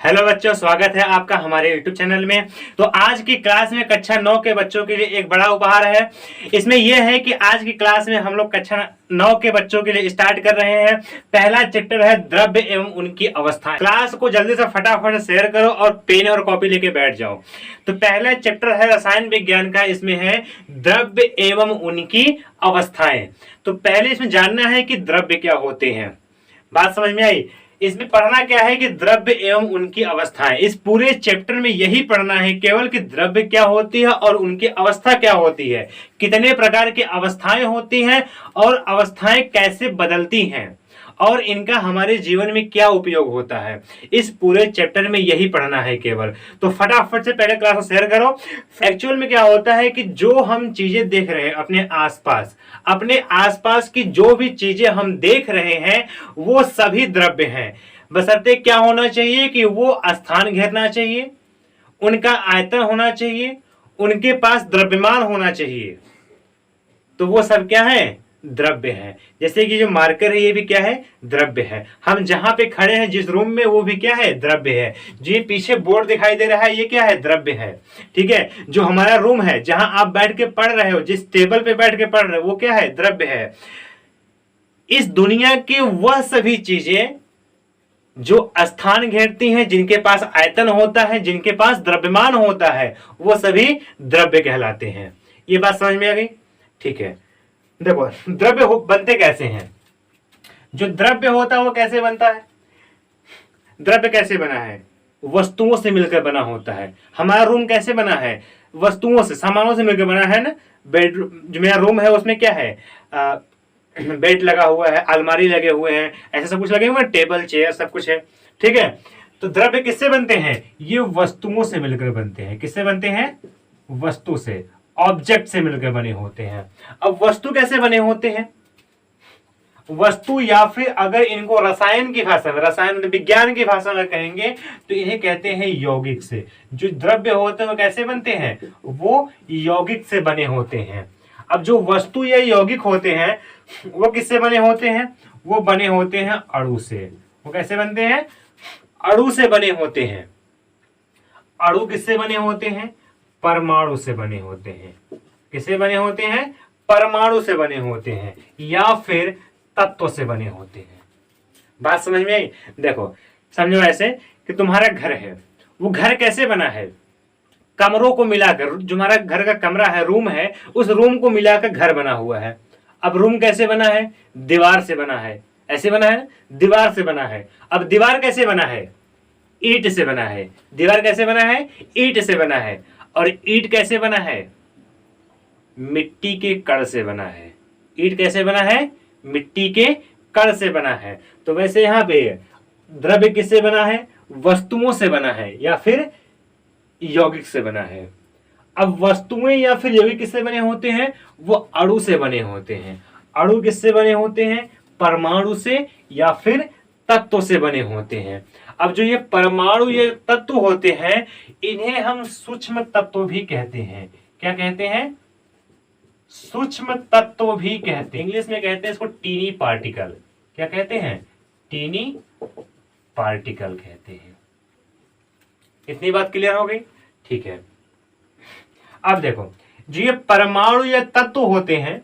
Hello बच्चों, स्वागत है आपका हमारे YouTube चैनल में। तो आज की क्लास में कक्षा 9 के बच्चों के लिए एक बड़ा उपहार है। इसमें यह है कि आज की क्लास में हम लोग कक्षा 9 के बच्चों के लिए स्टार्ट कर रहे हैं। पहला चैप्टर है द्रव्य एवं उनकी अवस्थाएं। क्लास को जल्दी से फटाफट शेयर करो और पेन और कॉपी लेके बैठ जाओ। तो पहला चैप्टर है रसायन विज्ञान का, इसमें है द्रव्य एवं उनकी अवस्थाएं। तो पहले इसमें जानना है कि द्रव्य क्या होते हैं। बात समझ में आई? इसमें पढ़ना क्या है कि द्रव्य एवं उनकी अवस्थाएं। इस पूरे चैप्टर में यही पढ़ना है केवल कि द्रव्य क्या होती है और उनकी अवस्था क्या होती है, कितने प्रकार की अवस्थाएं होती हैं और अवस्थाएं कैसे बदलती हैं और इनका हमारे जीवन में क्या उपयोग होता है। इस पूरे चैप्टर में यही पढ़ना है केवल। तो फटाफट से पहले क्लास को शेयर करो। एक्चुअल में क्या होता है कि जो हम चीजें देख रहे हैं अपने आसपास की जो भी चीजें हम देख रहे हैं वो सभी द्रव्य हैं। बशर्ते क्या होना चाहिए कि वो स्थान घेरना चाहिए, उनका आयतन होना चाहिए, उनके पास द्रव्यमान होना चाहिए। तो वो सब क्या है? द्रव्य है। जैसे कि जो मार्कर है ये भी क्या है? द्रव्य है। हम जहां पे खड़े हैं जिस रूम में वो भी क्या है? द्रव्य है। जो पीछे बोर्ड दिखाई दे रहा है ये क्या है? द्रव्य है। ठीक है। जो हमारा रूम है जहां आप बैठ के पढ़ रहे हो, जिस टेबल पे बैठ के पढ़ रहे हो वो क्या है? द्रव्य है। इस दुनिया की वह सभी चीजें जो स्थान घेरती हैं, जिनके पास आयतन होता है, जिनके पास द्रव्यमान होता है, वो सभी द्रव्य कहलाते हैं। ये बात समझ में आ गई? ठीक है। देखो द्रव्य बनते कैसे हैं। जो द्रव्य होता है वो कैसे बनता है? द्रव्य कैसे बना है? वस्तुओं से मिलकर बना होता है। हमारा रूम कैसे बना है? वस्तुओं से, सामानों से मिलकर बना है ना। बेड, जो मेरा रूम है उसमें क्या है? बेड लगा हुआ है, अलमारी लगे हुए हैं, ऐसे सब कुछ लगे हुए हैं, टेबल चेयर सब कुछ है। ठीक है। तो द्रव्य किससे बनते हैं? ये वस्तुओं से मिलकर बनते हैं। किससे बनते हैं? वस्तु से, ऑब्जेक्ट से मिलकर बने होते हैं। अब वस्तु कैसे बने होते हैं? वस्तु, या फिर अगर इनको रसायन की भाषा में, रसायन विज्ञान की भाषा में कहेंगे तो इन्हें कहते हैं यौगिक से। जो द्रव्य होते हैं वो कैसे बनते हैं? वो यौगिक से बने होते हैं। अब जो वस्तु या यौगिक होते हैं वो किससे बने होते हैं? वो बने होते हैं अणु से। वो कैसे बनते हैं? अणु से बने होते हैं। अणु किससे बने होते हैं? परमाणु से बने होते हैं। किससे बने होते हैं? परमाणु से बने होते हैं या फिर तत्व से बने होते हैं। बात समझ में आई? देखो समझो ऐसे कि तुम्हारा घर है, वो घर कैसे बना है? कमरों को मिलाकर, जो हमारा घर का कमरा है, रूम है, उस रूम को मिलाकर घर बना हुआ है। अब रूम कैसे बना है? दीवार से बना है। ऐसे बना है, दीवार से बना है। अब दीवार कैसे बना है? ईंट से बना है। दीवार कैसे बना है? ईंट से बना है। और ईंट कैसे बना है? मिट्टी के कण से बना है। ईंट कैसे बना है? मिट्टी के कण से बना है। तो वैसे यहां पे द्रव्य किससे बना है? वस्तुओं से बना है या फिर यौगिक से बना है। अब वस्तुएं या फिर यौगिक किससे बने होते हैं? वो अणु से बने होते हैं। अणु किससे बने होते हैं? परमाणु से या फिर तत्व से बने होते हैं। अब जो ये परमाणु, ये तत्व होते हैं, इन्हें हम सूक्ष्म तत्व भी कहते हैं। क्या कहते हैं? सूक्ष्म तत्व भी कहते हैं। इंग्लिश में कहते हैं इसको टीनी पार्टिकल। क्या कहते हैं? टीनी पार्टिकल कहते हैं। इतनी बात क्लियर हो गई? ठीक है। अब देखो, जो ये परमाणु या तत्व होते हैं,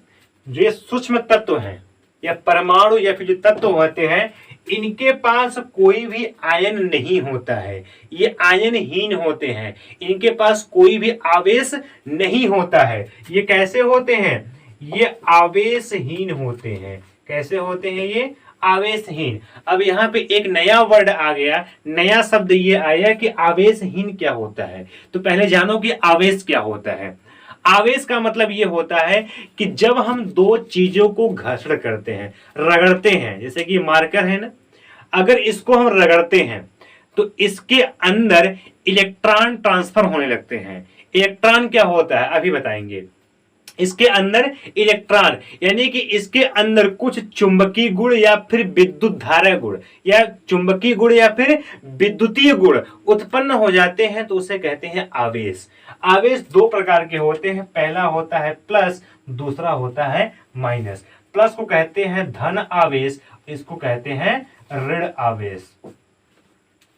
जो ये सूक्ष्म तत्व हैं या परमाणु या फिर जो तत्व होते हैं, इनके पास कोई भी आयन नहीं होता है। ये आयनहीन होते हैं। इनके पास कोई भी आवेश नहीं होता है। ये कैसे होते हैं? ये आवेशहीन होते हैं। कैसे होते हैं ये? आवेशहीन। अब यहाँ पे एक नया वर्ड आ गया, नया शब्द ये आया कि आवेशहीन क्या होता है। तो पहले जानो कि आवेश क्या होता है। आवेश का मतलब ये होता है कि जब हम दो चीजों को घर्षण करते हैं, रगड़ते हैं, जैसे कि मार्कर है ना, अगर इसको हम रगड़ते हैं तो इसके अंदर इलेक्ट्रॉन ट्रांसफर होने लगते हैं। इलेक्ट्रॉन क्या होता है अभी बताएंगे। इसके अंदर इलेक्ट्रॉन यानी कि इसके अंदर कुछ चुंबकीय गुण या फिर विद्युत धारा गुण या चुंबकीय गुण या फिर विद्युतीय गुण उत्पन्न हो जाते हैं, तो उसे कहते हैं आवेश। आवेश दो प्रकार के होते हैं। पहला होता है प्लस, दूसरा होता है माइनस। प्लस को कहते हैं धन आवेश, इसको कहते हैं ऋण आवेश।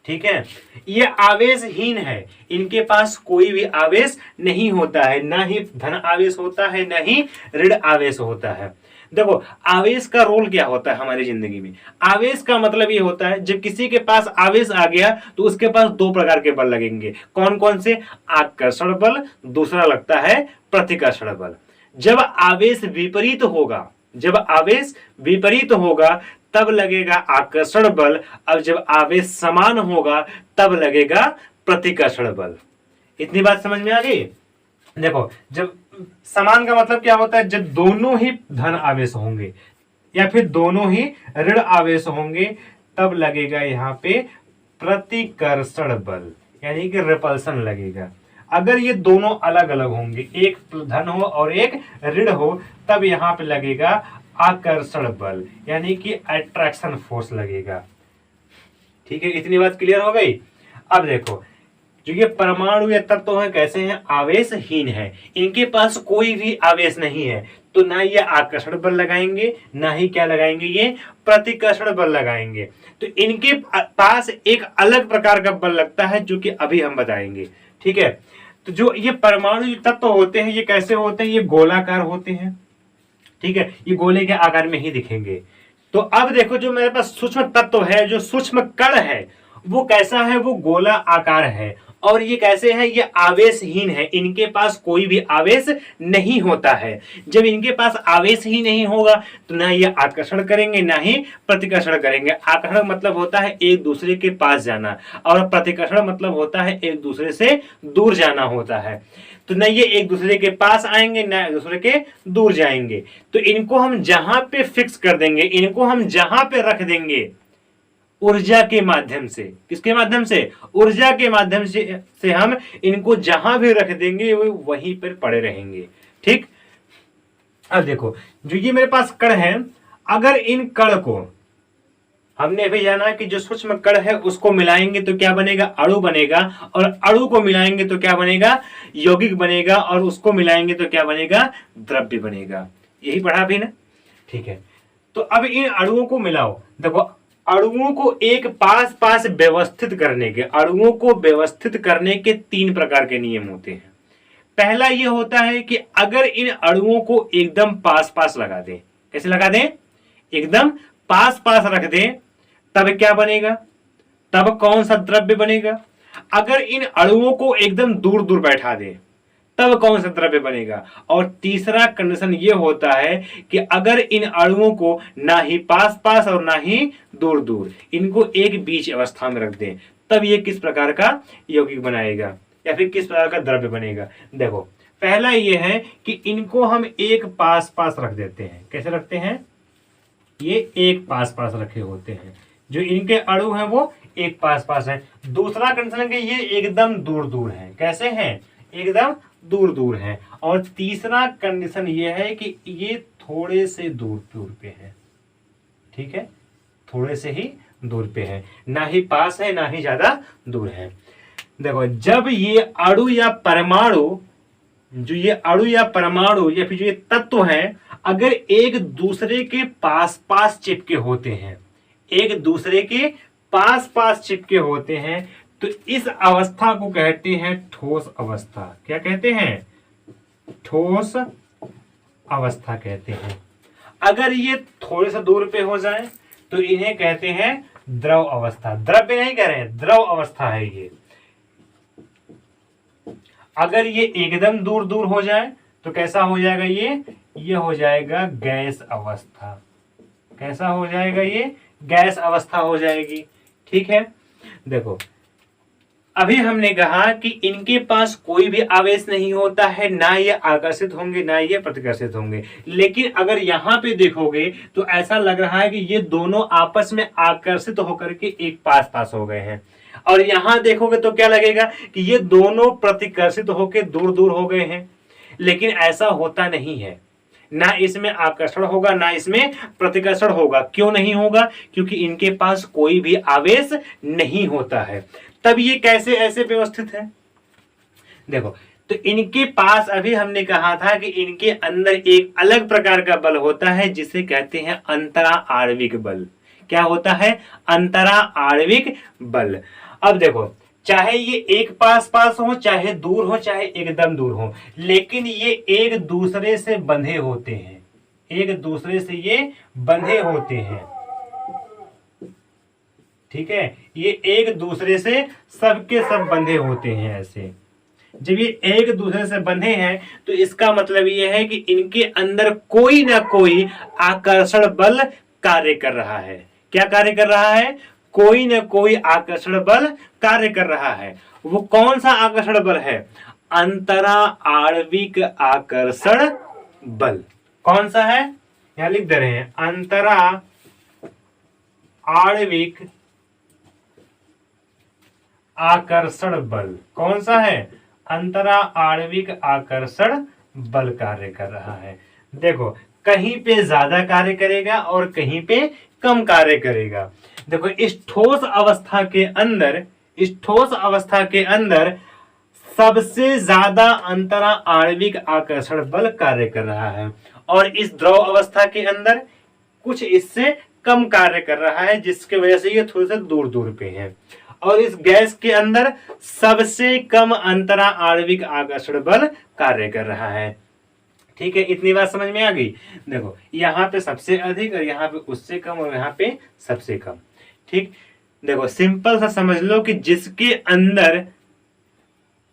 ठीक है, ये आवेशहीन है, इनके पास कोई भी आवेश नहीं होता है, ना ही धन आवेश होता है, ना ही ऋण आवेश होता है। देखो आवेश का रोल क्या होता है हमारी जिंदगी में। आवेश का मतलब ये होता है जब किसी के पास आवेश आ गया तो उसके पास दो प्रकार के बल लगेंगे। कौन कौन से? आकर्षण बल, दूसरा लगता है प्रतिकर्षण बल। जब आवेश विपरीत होगा, जब आवेश विपरीत होगा तब लगेगा आकर्षण बल, अब जब आवेश समान होगा तब लगेगा प्रतिकर्षण बल। इतनी बात समझ में आ गई। देखो जब समान का मतलब क्या होता है, जब दोनों ही धन आवेश होंगे या फिर दोनों ही ऋण आवेश होंगे तब लगेगा यहाँ पे प्रतिकर्षण बल, यानी कि रिपल्सन लगेगा। अगर ये दोनों अलग अलग होंगे, एक धन हो और एक ऋण हो, तब यहाँ पे लगेगा आकर्षण बल, यानी कि अट्रैक्शन फोर्स लगेगा। ठीक है, इतनी बात क्लियर हो गई। अब देखो जो ये परमाणु या तत्व है कैसे हैं? आवेशहीन है, इनके पास कोई भी आवेश नहीं है, तो ना ये आकर्षण बल लगाएंगे, ना ही क्या लगाएंगे, ये प्रतिकर्षण बल लगाएंगे। तो इनके पास एक अलग प्रकार का बल लगता है जो कि अभी हम बताएंगे। ठीक है, तो जो ये परमाणु तत्व होते हैं ये कैसे होते हैं? ये गोलाकार होते हैं। ठीक है, ये गोले के आकार में ही दिखेंगे। तो अब देखो जो मेरे पास सूक्ष्म तत्व है, जो सूक्ष्म कण है, वो कैसा है? वो गोला आकार है। और ये कैसे है? ये आवेशहीन है, इनके पास कोई भी आवेश नहीं होता है। जब इनके पास आवेश ही नहीं होगा तो ना ये आकर्षण करेंगे ना ही प्रतिकर्षण करेंगे। आकर्षण मतलब होता है एक दूसरे के पास जाना, और प्रतिकर्षण मतलब होता है एक दूसरे से दूर जाना होता है। तो न ये एक दूसरे के पास आएंगे ना एक दूसरे के दूर जाएंगे। तो इनको हम जहां पे फिक्स कर देंगे, इनको हम जहां पे रख देंगे ऊर्जा के माध्यम से। किसके माध्यम से? ऊर्जा के माध्यम से हम इनको जहां भी रख देंगे वो वहीं पर पड़े रहेंगे। ठीक, अब देखो जो ये मेरे पास कण है, अगर इन कण को हमने अभी जाना कि जो सूक्ष्म कण है उसको मिलाएंगे तो क्या बनेगा? अणु बनेगा। और अणु को मिलाएंगे तो क्या बनेगा? यौगिक बनेगा। और उसको मिलाएंगे तो क्या बनेगा? द्रव्य बनेगा। यही पढ़ा भी ना। ठीक है, तो अब इन अणुओं को मिलाओ। देखो अणुओं को एक पास पास व्यवस्थित करने के, अणुओं को व्यवस्थित करने के तीन प्रकार के नियम होते हैं। पहला ये होता है कि अगर इन अणुओं को एकदम पास पास लगा दें। कैसे लगा दें? एकदम पास पास रख दें, तब क्या बनेगा? तब कौन सा द्रव्य बनेगा? अगर इन अणुओं को एकदम दूर दूर बैठा दें तब कौन सा द्रव्य बनेगा? और तीसरा कंडीशन ये होता है कि अगर इन अणुओं को ना ही पास पास और ना ही दूर दूर, इनको एक बीच अवस्था में रख दें, तब ये किस प्रकार का यौगिक बनाएगा या फिर किस प्रकार का द्रव्य बनेगा। देखो पहला ये है कि इनको हम एक पास पास रख देते हैं। कैसे रखते हैं? ये एक पास पास रखे होते हैं, जो इनके अणु हैं वो एक पास पास है। दूसरा कंडीशन है कि ये एकदम दूर दूर है। कैसे हैं? एकदम दूर दूर है। और तीसरा कंडीशन ये है कि ये थोड़े से दूर दूर पे है। ठीक है, थोड़े से ही दूर पे है, ना ही पास है ना ही ज्यादा दूर है। देखो जब ये अणु या परमाणु, जो ये अणु या परमाणु या फिर जो ये तत्व हैं, अगर एक दूसरे के पास पास चिपके होते हैं, एक दूसरे के पास पास चिपके होते हैं, तो इस अवस्था को कहते हैं ठोस अवस्था। क्या कहते हैं? ठोस अवस्था कहते हैं। अगर ये थोड़े से दूर पे हो जाए तो इन्हें कहते हैं द्रव अवस्था। द्रव्य नहीं कह रहे हैं, द्रव अवस्था है ये। अगर ये एकदम दूर दूर हो जाए तो कैसा हो जाएगा? ये हो जाएगा गैस अवस्था। कैसा हो जाएगा? ये गैस अवस्था हो जाएगी। ठीक है, देखो अभी हमने कहा कि इनके पास कोई भी आवेश नहीं होता है, ना ये आकर्षित होंगे ना ये प्रतिकर्षित होंगे। लेकिन अगर यहाँ पे देखोगे तो ऐसा लग रहा है कि ये दोनों आपस में आकर्षित होकर के एक पास पास हो गए हैं। और यहाँ देखोगे तो क्या लगेगा कि ये दोनों प्रतिकर्षित होकर दूर दूर हो गए हैं। लेकिन ऐसा होता नहीं है, ना इसमें आकर्षण होगा ना इसमें प्रतिकर्षण होगा। क्यों नहीं होगा? क्योंकि इनके पास कोई भी आवेश नहीं होता है। तब ये कैसे ऐसे व्यवस्थित है? देखो तो इनके पास अभी हमने कहा था कि इनके अंदर एक अलग प्रकार का बल होता है जिसे कहते हैं अंतरा आणविक बल। क्या होता है? अंतरा आणविक बल। अब देखो, चाहे ये एक पास पास हो, चाहे दूर हो, चाहे एकदम दूर हो, लेकिन ये एक दूसरे से बंधे होते हैं, एक दूसरे से ये बंधे होते हैं। ठीक है, ये एक दूसरे से सबके सब बंधे होते हैं। ऐसे जब ये एक दूसरे से बंधे हैं तो इसका मतलब ये है कि इनके अंदर कोई ना कोई आकर्षण बल कार्य कर रहा है। क्या कार्य कर रहा है? कोई ना कोई आकर्षण बल कार्य कर रहा है। वो कौन सा आकर्षण बल है? अंतरा आणविक आकर्षण बल। कौन सा है? यहां लिख दे रहे हैं, अंतरा आणविक आकर्षण बल। कौन सा है? अंतरा आणविक आकर्षण बल कार्य कर रहा है। देखो, कहीं पे ज्यादा कार्य करेगा और कहीं पे कम कार्य करेगा। देखो, इस ठोस अवस्था के अंदर, इस ठोस अवस्था के अंदर सबसे ज्यादा अंतरा आणविक आकर्षण बल कार्य कर रहा है, और इस द्रव अवस्था के अंदर कुछ इससे कम कार्य कर रहा है, जिसके वजह से ये थोड़े से दूर दूर पे है। और इस गैस के अंदर सबसे कम अंतरा आणविक आकर्षण बल कार्य कर रहा है। ठीक है, इतनी बात समझ में आ गई। देखो, यहाँ पे सबसे अधिक और यहाँ पे उससे कम और यहाँ पे सबसे कम। ठीक, देखो सिंपल सा समझ लो कि जिसके अंदर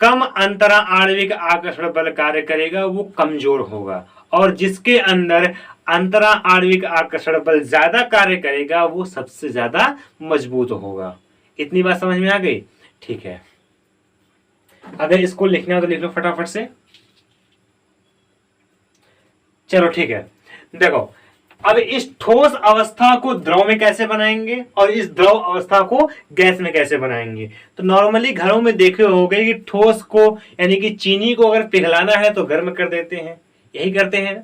कम अंतरा आणविक आकर्षण बल कार्य करेगा वो कमजोर होगा, और जिसके अंदर अंतरा आणविक आकर्षण बल ज्यादा कार्य करेगा वो सबसे ज्यादा मजबूत होगा। इतनी बात समझ में आ गई? ठीक है, अगर इसको लिखना हो तो लिख लो फटाफट से। चलो ठीक है, देखो अब इस ठोस अवस्था को द्रव में कैसे बनाएंगे और इस द्रव अवस्था को गैस में कैसे बनाएंगे। तो नॉर्मली घरों में देखे होंगे कि ठोस को यानी कि चीनी को अगर पिघलाना है तो गर्म कर देते हैं, यही करते हैं।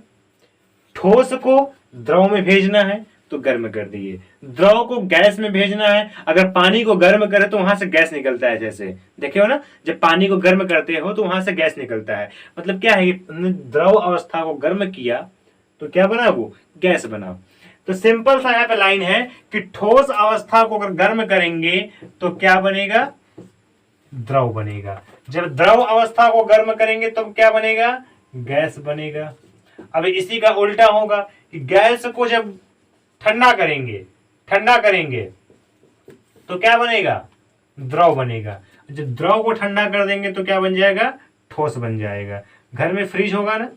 ठोस को द्रव में भेजना है तो गर्म कर दिए, द्रव को गैस में भेजना है, अगर पानी को गर्म करे तो वहां से गैस निकलता है। जैसे देखे हो ना, जब पानी को गर्म करते हो तो वहां से गैस निकलता है। मतलब क्या है कि द्रव अवस्था को गर्म किया तो क्या बना? वो गैस बना। तो सिंपल सा यहाँ पे लाइन है कि ठोस अवस्था को अगर गर्म करेंगे तो क्या बनेगा? द्रव बनेगा। जब द्रव अवस्था को गर्म करेंगे तो क्या बनेगा? गैस बनेगा। अब इसी का उल्टा होगा कि गैस को जब ठंडा करेंगे तो क्या बनेगा? द्रव बनेगा। जब द्रव को ठंडा कर देंगे तो क्या बन जाएगा? ठोस बन जाएगा। घर में फ्रिज होगा ना,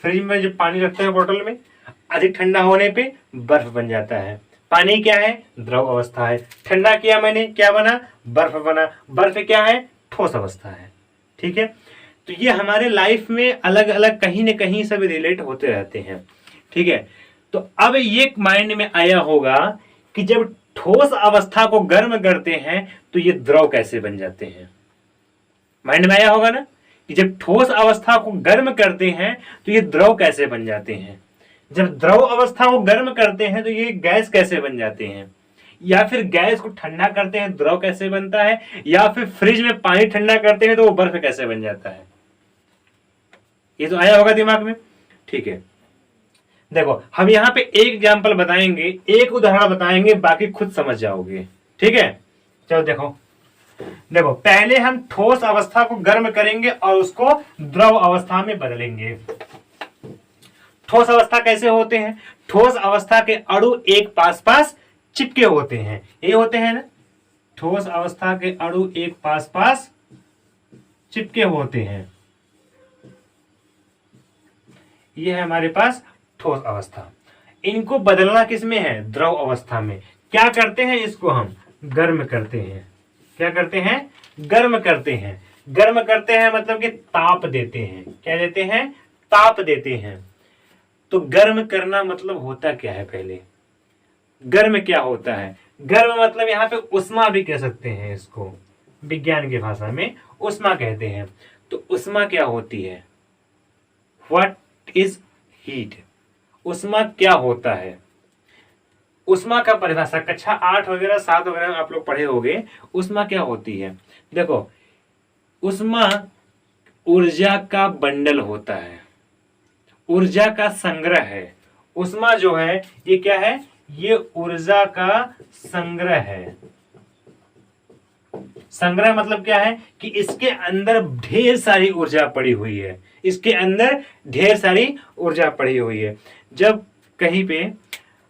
फ्रिज में जब पानी रखते हैं बोतल में, अधिक ठंडा होने पे बर्फ बन जाता है। पानी क्या है? द्रव अवस्था है। ठंडा किया मैंने, क्या बना? बर्फ बना। बर्फ क्या है? ठोस अवस्था है। ठीक है, तो ये हमारे लाइफ में अलग अलग कहीं न कहीं सब रिलेट होते रहते हैं। ठीक है, तो अब ये माइंड में आया होगा कि जब ठोस अवस्था को गर्म करते हैं तो ये द्रव कैसे बन जाते हैं। माइंड में आया होगा ना कि जब ठोस अवस्था को गर्म करते हैं तो ये द्रव कैसे बन जाते हैं। जब द्रव अवस्था को गर्म करते हैं तो ये गैस कैसे बन जाते हैं, या फिर गैस को ठंडा करते हैं द्रव कैसे बनता है, या फिर फ्रिज में पानी ठंडा करते हैं तो वो बर्फ कैसे बन जाता है। ये तो आया होगा दिमाग में। ठीक है, देखो हम यहाँ पे एक एग्जाम्पल बताएंगे, एक उदाहरण बताएंगे, बाकी खुद समझ जाओगे। ठीक है, चलो देखो पहले हम ठोस अवस्था को गर्म करेंगे और उसको द्रव अवस्था में बदलेंगे। ठोस अवस्था कैसे होते हैं? ठोस अवस्था के अणु एक पास पास चिपके होते हैं, ये होते हैं ना। ठोस अवस्था के अणु एक पास पास चिपके होते हैं, ये है हमारे पास ठोस अवस्था। इनको बदलना किस में है? द्रव अवस्था में। क्या करते हैं? इसको हम गर्म करते हैं। क्या करते हैं? गर्म करते हैं। गर्म करते हैं मतलब कि ताप देते हैं। क्या देते हैं? ताप देते हैं। तो गर्म करना मतलब होता क्या है? पहले गर्म क्या होता है? गर्म मतलब यहाँ पे उष्मा भी कह सकते हैं, इसको विज्ञान की भाषा में उष्मा कहते हैं। तो उष्मा क्या होती है? What is heat? उष्मा क्या होता है? उष्मा का परिभाषा कक्षा 8 वगैरह 7 वगैरह में आप लोग पढ़े होंगे। उष्मा क्या होती है? देखो, उष्मा ऊर्जा का बंडल होता है, ऊर्जा का संग्रह है। उष्मा जो है ये क्या है? ये ऊर्जा का संग्रह है। संग्रह मतलब क्या है कि इसके अंदर ढेर सारी ऊर्जा पड़ी हुई है, इसके अंदर ढेर सारी ऊर्जा पड़ी हुई है। जब कहीं पे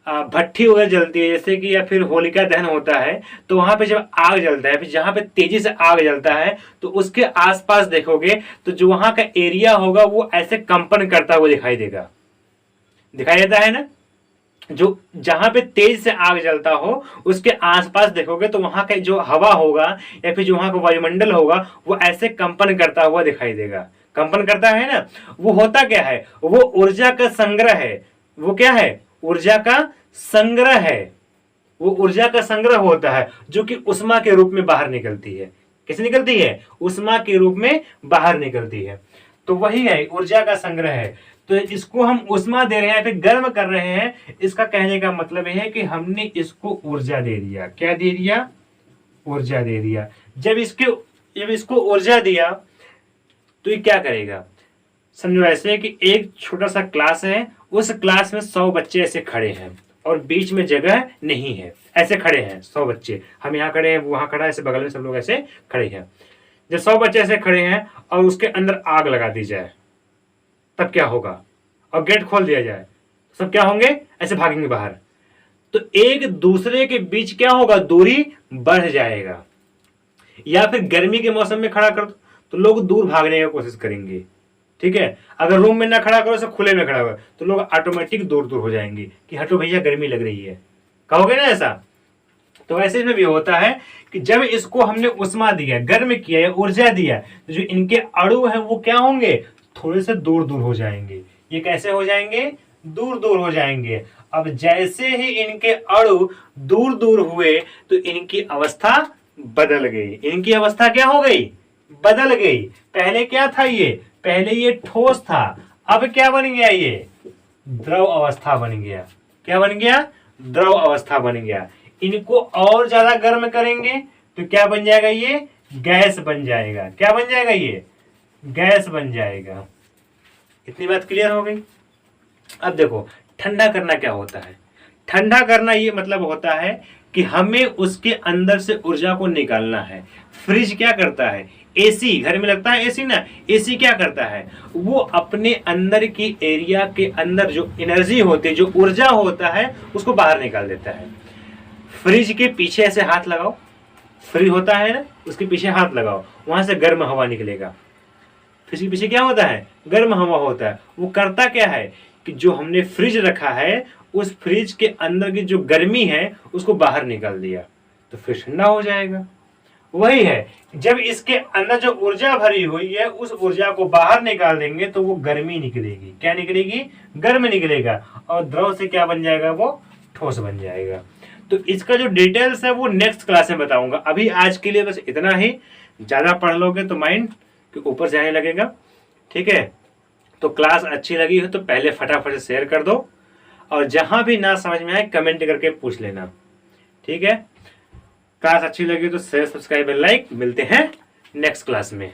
भट्ठी वगैरह जलती है जैसे कि, या फिर होलिका दहन होता है, तो वहां पे जब आग जलता है, फिर जहां पे तेजी से आग जलता है तो उसके आसपास देखोगे तो जो वहां का एरिया होगा वो ऐसे कंपन करता हुआ दिखाई देगा, दिखाई देता है ना। जो जहां पे तेज से आग जलता हो उसके आसपास देखोगे तो वहां का जो हवा होगा या फिर जो वहां का वायुमंडल होगा वो ऐसे कंपन करता हुआ दिखाई देगा। कंपन करता है ना, वो होता क्या है, वो ऊर्जा का संग्रह है। वो क्या है, ऊर्जा का संग्रह है। वो ऊर्जा का संग्रह होता है जो कि उष्मा के रूप में बाहर निकलती है। कैसे निकलती है, उष्मा के रूप में बाहर निकलती है। तो वही है, ऊर्जा का संग्रह है। तो इसको हम उष्मा दे रहे हैं, फिर गर्म कर रहे हैं। इसका कहने का मतलब यह है कि हमने इसको ऊर्जा दे दिया। क्या दे दिया, ऊर्जा दे दिया। जब इसको ऊर्जा दिया तो ये क्या करेगा, समझो ऐसे कि एक छोटा सा क्लास है, उस क्लास में 100 बच्चे ऐसे खड़े हैं और बीच में जगह नहीं है, ऐसे खड़े हैं 100 बच्चे, हम यहाँ खड़े हैं, वहां खड़ा है, ऐसे बगल में सब लोग ऐसे खड़े हैं। जब 100 बच्चे ऐसे खड़े हैं और उसके अंदर आग लगा दी जाए तब क्या होगा, और गेट खोल दिया जाए, सब क्या होंगे, ऐसे भागेंगे बाहर। तो एक दूसरे के बीच क्या होगा, दूरी बढ़ जाएगा। या फिर गर्मी के मौसम में खड़ा कर दो तो लोग दूर भागने की कोशिश करेंगे, ठीक है। अगर रूम में ना खड़ा करो, सब खुले में खड़ा हो तो लोग ऑटोमेटिक दूर दूर हो जाएंगे कि हटो भैया गर्मी लग रही है, कहोगे ना ऐसा। तो ऐसे में भी होता है कि जब इसको हमने उष्मा दिया, गर्म किया या ऊर्जा दिया, तो जो इनके अणु हैं वो क्या होंगे, थोड़े से दूर दूर हो जाएंगे। ये कैसे हो जाएंगे, दूर दूर हो जाएंगे। अब जैसे ही इनके अणु दूर दूर हुए तो इनकी अवस्था बदल गई। इनकी अवस्था क्या हो गई, बदल गई। पहले क्या था, ये पहले ये ठोस था, अब क्या बन गया, ये द्रव अवस्था बन गया। क्या बन गया, द्रव अवस्था बन गया। इनको और ज्यादा गर्म करेंगे तो क्या बन जाएगा, ये गैस बन जाएगा। क्या बन जाएगा, ये गैस बन जाएगा। इतनी बात क्लियर हो गई। अब देखो ठंडा करना क्या होता है। ठंडा करना ये मतलब होता है कि हमें उसके अंदर से ऊर्जा को निकालना है। फ्रिज क्या करता है, एसी, घर में लगता है एसी ना, एसी क्या करता है, वो अपने अंदर की एरिया के अंदर जो एनर्जी होती है, जो ऊर्जा होता है, उसको बाहर निकाल देता है। फ्रिज के पीछे ऐसे हाथ लगाओ, फ्रिज होता है ना, उसके पीछे हाथ लगाओ, वहां से गर्म हवा निकलेगा। फ्रिज के पीछे क्या होता है, गर्म हवा होता है। वो करता क्या है कि जो हमने फ्रिज रखा है उस फ्रिज के अंदर की जो गर्मी है उसको बाहर निकाल दिया तो फिर ठंडा हो जाएगा। वही है, जब इसके अंदर जो ऊर्जा भरी हुई है उस ऊर्जा को बाहर निकाल देंगे तो वो गर्मी निकलेगी। क्या निकलेगी, गर्म निकलेगा, और द्रव से क्या बन जाएगा, वो ठोस बन जाएगा। तो इसका जो डिटेल्स है वो नेक्स्ट क्लास में बताऊंगा। अभी आज के लिए बस इतना ही। ज्यादा पढ़ लोगे तो माइंड के ऊपर जाने लगेगा, ठीक है। तो क्लास अच्छी लगी हो तो पहले फटाफट से शेयर कर दो, और जहां भी ना समझ में आए कमेंट करके पूछ लेना, ठीक है। क्लास अच्छी लगी तो शेयर, सब्सक्राइब, लाइक। मिलते हैं नेक्स्ट क्लास में।